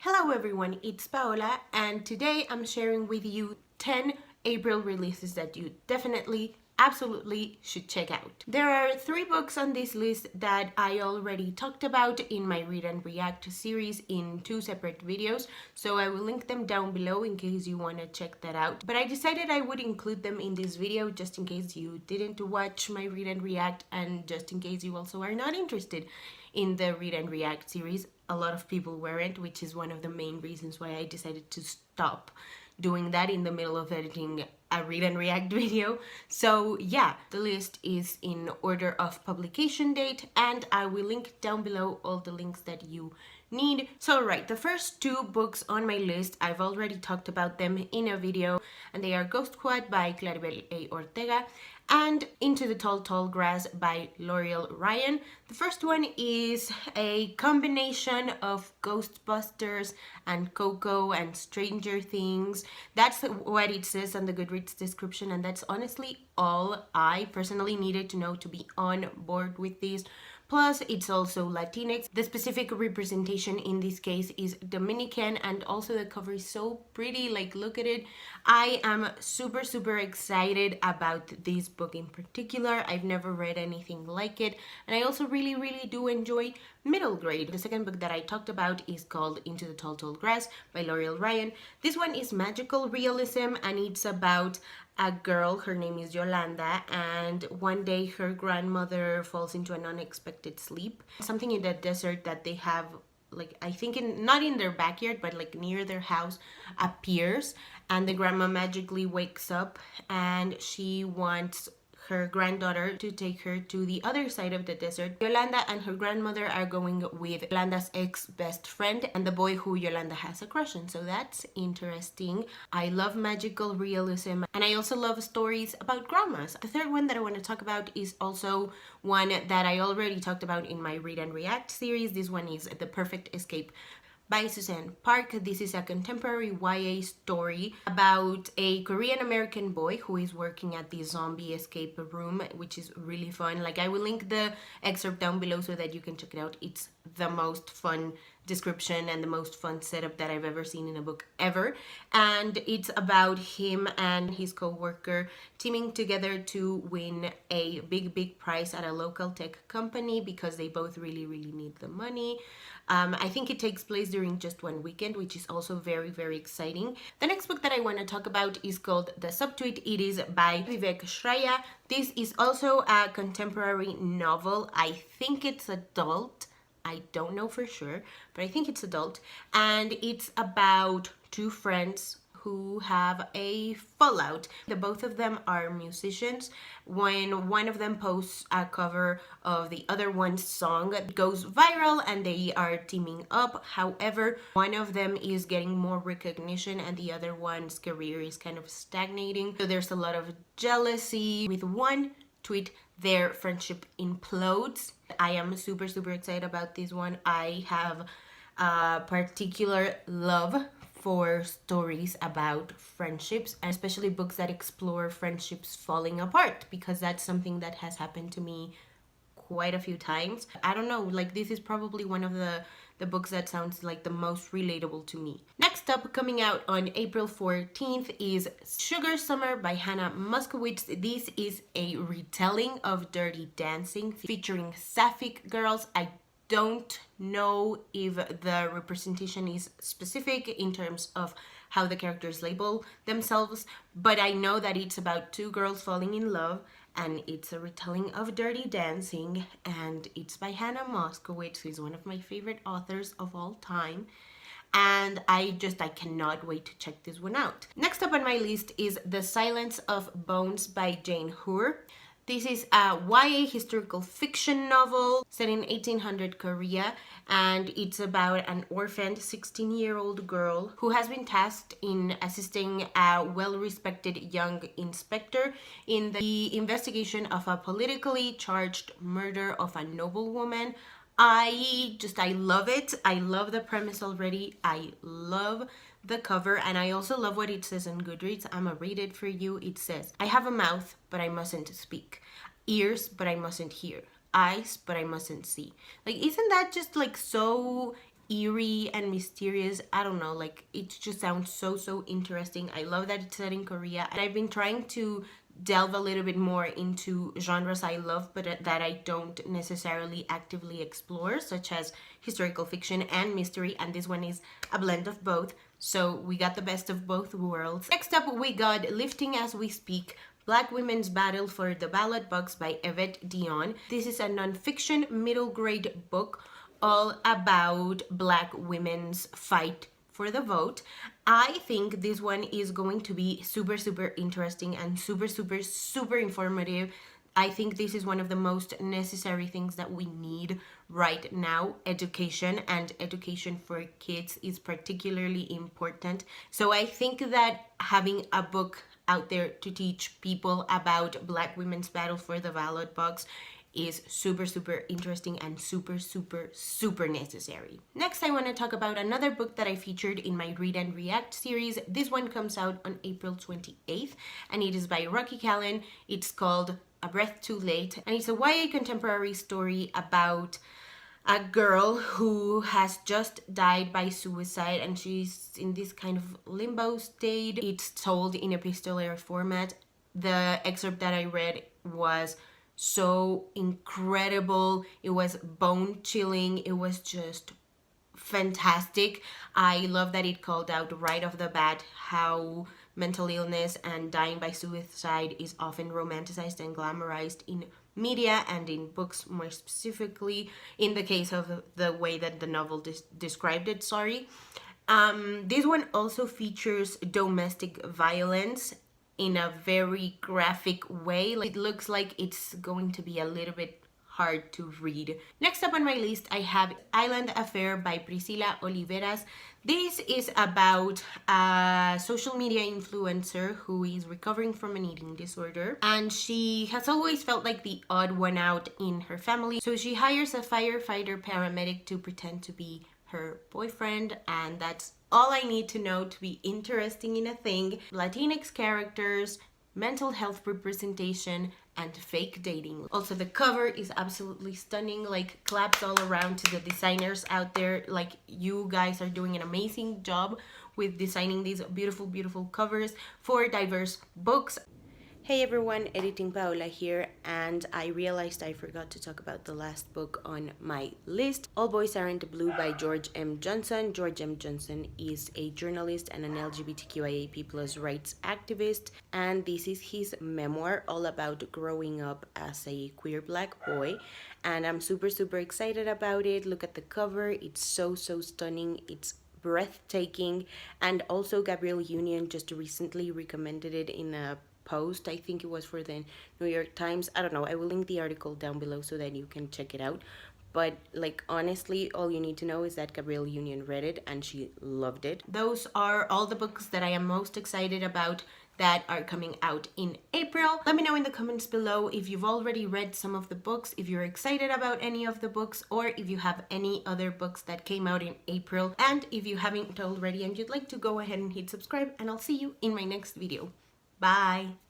Hello everyone, it's Paola and today I'm sharing with you 10 April releases that you definitely, absolutely should check out. There are 3 books on this list that I already talked about in my Read and React series in 2 separate videos, so I will link them down below in case you want to check that out. But I decided I would include them in this video just in case you didn't watch my Read and React and just in case you also are not interested in the Read and React series. A lot of people weren't, which is one of the main reasons why I decided to stop doing that in the middle of editing a Read and React video. So yeah, the list is in order of publication date and I will link down below all the links that you need. So right, the first 2 books on my list, I've already talked about them in a video, and they are Ghost Squad by Claribel A. Ortega and Into the Tall Tall Grass by L'Oreal Ryan. The first one is a combination of Ghostbusters and Coco and Stranger Things. That's what it says on the Goodreads description, and that's honestly all I personally needed to know to be on board with this. Plus, it's also Latinx. The specific representation in this case is Dominican, and also the cover is so pretty, like look at it. I am super excited about this book in particular. I've never read anything like it, and I also really do enjoy middle grade. The second book that I talked about is called Into the Tall Tall Grass by L'Oreal Ryan. This one is magical realism, and it's about a girl, her name is Yolanda, and one day her grandmother falls into an unexpected sleep. Something in the desert that they have, like I think not in their backyard but like near their house, appears, and the grandma magically wakes up and she wants her granddaughter to take her to the other side of the desert. Yolanda and her grandmother are going with Yolanda's ex-best friend and the boy who Yolanda has a crush on, so that's interesting. I love magical realism and I also love stories about grandmas. The third one that I want to talk about is also one that I already talked about in my Read and React series. This one is The Perfect Escape by Suzanne Park. This is a contemporary YA story about a Korean American boy who is working at the zombie escape room, which is really fun. Like, I will link the excerpt down below so that you can check it out. It's the most fun description and the most fun setup that I've ever seen in a book ever, and it's about him and his co-worker teaming together to win a big prize at a local tech company because they both really need the money. I think it takes place during just one weekend, which is also very exciting. The next book that I want to talk about is called The Subtweet. It is by Vivek Shraya. This is also a contemporary novel. I think it's adult. I don't know for sure, but I think it's adult, and it's about 2 friends who have a fallout. The both of them are musicians. When one of them posts a cover of the other one's song, it goes viral and they are teaming up. However, one of them is getting more recognition and the other one's career is kind of stagnating. So there's a lot of jealousy. With one tweet, their friendship implodes. I am super excited about this one. I have a particular love for stories about friendships, and especially books that explore friendships falling apart, because that's something that has happened to me quite a few times. I don't know, like this is probably one of the books that sounds like the most relatable to me. Next up, coming out on April 14th is Sugar Summer by Hannah Moskowitz. This is a retelling of Dirty Dancing featuring sapphic girls. I don't know if the representation is specific in terms of how the characters label themselves, but I know that it's about 2 girls falling in love, and it's a retelling of Dirty Dancing, and it's by Hannah Moskowitz, who is one of my favorite authors of all time. And I cannot wait to check this one out. Next up on my list is The Silence of Bones by Jane Hoare. This is a YA historical fiction novel set in 1800 Korea, and it's about an orphaned 16-year-old girl who has been tasked in assisting a well-respected young inspector in the investigation of a politically charged murder of a noblewoman. I love it. I love the premise already. I love the cover, and I also love what it says on Goodreads. I'm gonna read it for you. It says, I have a mouth, but I mustn't speak. Ears, but I mustn't hear. Eyes, but I mustn't see. Like, isn't that just like so eerie and mysterious. I don't know, like it just sounds so interesting. I love that it's set in Korea, and I've been trying to delve a little bit more into genres I love but that I don't necessarily actively explore, such as historical fiction and mystery, and this one is a blend of both, so we got the best of both worlds. Next up, we got Lifting As We Speak, Black Women's Battle for the Ballot Box by Yvette Dion. This is a non-fiction middle grade book all about Black women's fight for the vote. I think this one is going to be super interesting and super informative. I think this is one of the most necessary things that we need right now. Education, and education for kids is particularly important. So I think that having a book out there to teach people about Black women's battle for the ballot box is super interesting and super necessary. Next, I want to talk about another book that I featured in my Read and React series. This one comes out on April 28th, and it is by Rocky Callen. It's called A Breath Too Late, and it's a YA contemporary story about a girl who has just died by suicide, and she's in this kind of limbo state. It's told in epistolary format. The excerpt that I read was so incredible. It was bone chilling. It was just fantastic. I love that it called out right off the bat how mental illness and dying by suicide is often romanticized and glamorized in media and in books, more specifically in the case of the way that the novel described it. This one also features domestic violence in a very graphic way. It looks like it's going to be a little bit hard to read. Next up on my list, I have Island Affair by Priscila Oliveras. This is about a social media influencer who is recovering from an eating disorder, and she has always felt like the odd one out in her family. So she hires a firefighter paramedic to pretend to be her boyfriend, and that's all I need to know to be interesting in a thing. Latinx characters, mental health representation, and fake dating. Also, the cover is absolutely stunning. Like, claps all around to the designers out there. Like, you guys are doing an amazing job with designing these beautiful covers for diverse books. Hey everyone, Editing Paola here, and I realized I forgot to talk about the last book on my list, All Boys Aren't Blue by George M. Johnson. George M. Johnson is a journalist and an LGBTQIA+ rights activist, and this is his memoir all about growing up as a queer Black boy, and I'm super excited about it. Look at the cover, it's so stunning, it's breathtaking, and also Gabrielle Union just recently recommended it in a post. I think it was for the New York Times. I don't know. I will link the article down below so that you can check it out. But like, honestly, all you need to know is that Gabrielle Union read it and she loved it. Those are all the books that I am most excited about that are coming out in April. Let me know in the comments below if you've already read some of the books, if you're excited about any of the books, or if you have any other books that came out in April. And if you haven't already and you'd like to, go ahead and hit subscribe, and I'll see you in my next video. Bye!